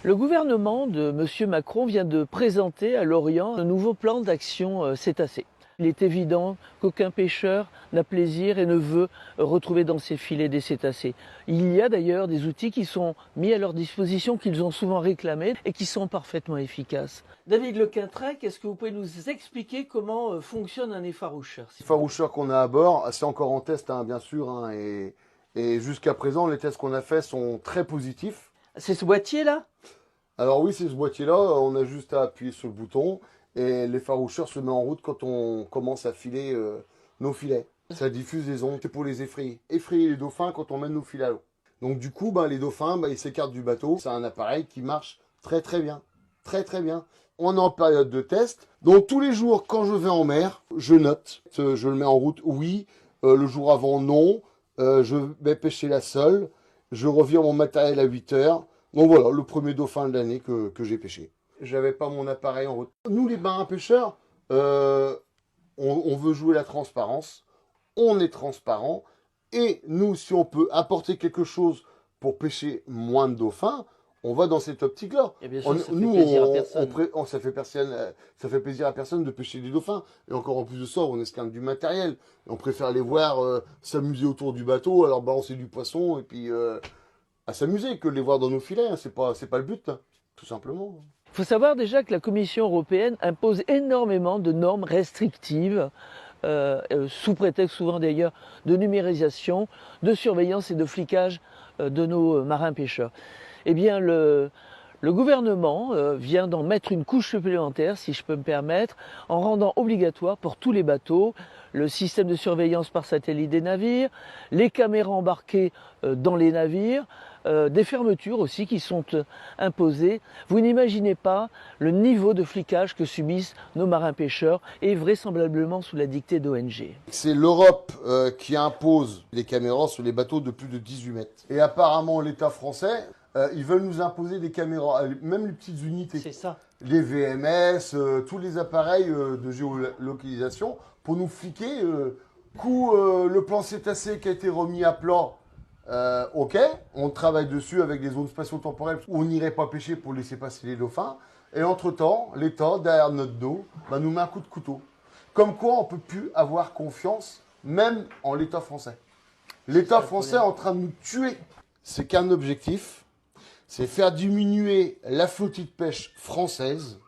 Le gouvernement de M. Macron vient de présenter à Lorient un nouveau plan d'action cétacé. Il est évident qu'aucun pêcheur n'a plaisir et ne veut retrouver dans ses filets des cétacés. Il y a d'ailleurs des outils qui sont mis à leur disposition, qu'ils ont souvent réclamés et qui sont parfaitement efficaces. David Lequintrec, est-ce que vous pouvez nous expliquer comment fonctionne un effaroucheur? L'effaroucheur qu'on a à bord, c'est encore en test bien sûr, et jusqu'à présent les tests qu'on a faits sont très positifs. C'est ce boîtier-là? Alors oui, c'est ce boîtier-là, on a juste à appuyer sur le bouton et l'effaroucheur se met en route quand on commence à filer nos filets. Ça diffuse des ondes, c'est pour les effrayer. Effrayer les dauphins quand on mène nos filets à l'eau. Donc du coup, les dauphins, ils s'écartent du bateau. C'est un appareil qui marche très très bien. Très très bien. On est en période de test. Donc tous les jours, quand je vais en mer, je note. Je le mets en route, oui. Le jour avant, non. Je vais pêcher la sole. Je reviens mon matériel à 8 heures. Donc voilà, le premier dauphin de l'année que j'ai pêché. J'avais pas mon appareil en route. Nous, les marins pêcheurs, on veut jouer la transparence. On est transparent. Et nous, si on peut apporter quelque chose pour pêcher moins de dauphins, on va dans cette optique-là. Et bien sûr, ça fait plaisir à personne. Ça fait plaisir à personne de pêcher des dauphins. Et encore en plus de ça, on escalade du matériel. Et on préfère les voir s'amuser autour du bateau, alors balancer du poisson et puis à s'amuser que de les voir dans nos filets. Hein. C'est pas le but, hein, tout simplement. Il faut savoir déjà que la Commission européenne impose énormément de normes restrictives, sous prétexte souvent d'ailleurs de numérisation, de surveillance et de flicage de nos marins pêcheurs. Eh bien, le gouvernement vient d'en mettre une couche supplémentaire, si je peux me permettre, en rendant obligatoire pour tous les bateaux le système de surveillance par satellite des navires, les caméras embarquées dans les navires, des fermetures aussi qui sont imposées. Vous n'imaginez pas le niveau de flicage que subissent nos marins pêcheurs et vraisemblablement sous la dictée d'ONG. C'est l'Europe qui impose les caméras sur les bateaux de plus de 18 mètres. Et apparemment l'État français, ils veulent nous imposer des caméras, même les petites unités. C'est ça. Les VMS, tous les appareils de géolocalisation pour nous fliquer. Le plan cétacé qui a été remis à plat, ok, on travaille dessus avec des zones spatio-temporelles où on n'irait pas pêcher pour laisser passer les dauphins. Et entre-temps, l'État, derrière notre dos, nous met un coup de couteau. Comme quoi, on ne peut plus avoir confiance, même en l'État français. L'État français est en train de nous tuer. C'est qu'un objectif, c'est faire diminuer la flottille de pêche française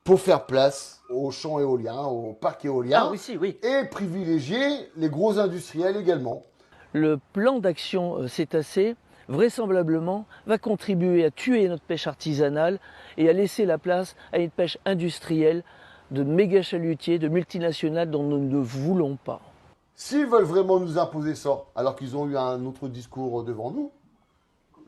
pour faire place aux champs éoliens, aux parcs éoliens, Oui. et privilégier les gros industriels également. Le plan d'action cétacé, vraisemblablement, va contribuer à tuer notre pêche artisanale et à laisser la place à une pêche industrielle de méga chalutiers, de multinationales dont nous ne voulons pas. S'ils veulent vraiment nous imposer ça, alors qu'ils ont eu un autre discours devant nous,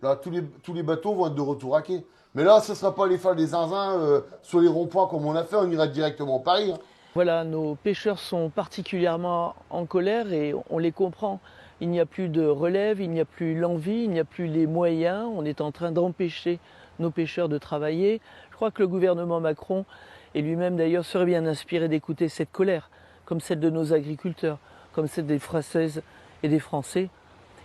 là, tous les bateaux vont être de retour à quai. Mais là, ce ne sera pas aller faire des zinzins sur les ronds-points comme on a fait, on ira directement à Paris. Hein. Voilà, nos pêcheurs sont particulièrement en colère et on les comprend. Il n'y a plus de relève, il n'y a plus l'envie, il n'y a plus les moyens. On est en train d'empêcher nos pêcheurs de travailler. Je crois que le gouvernement Macron, et lui-même d'ailleurs, serait bien inspiré d'écouter cette colère, comme celle de nos agriculteurs, comme celle des Françaises et des Français,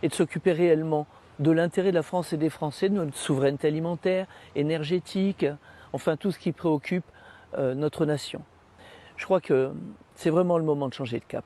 et de s'occuper réellement de l'intérêt de la France et des Français, de notre souveraineté alimentaire, énergétique, enfin tout ce qui préoccupe notre nation. Je crois que c'est vraiment le moment de changer de cap.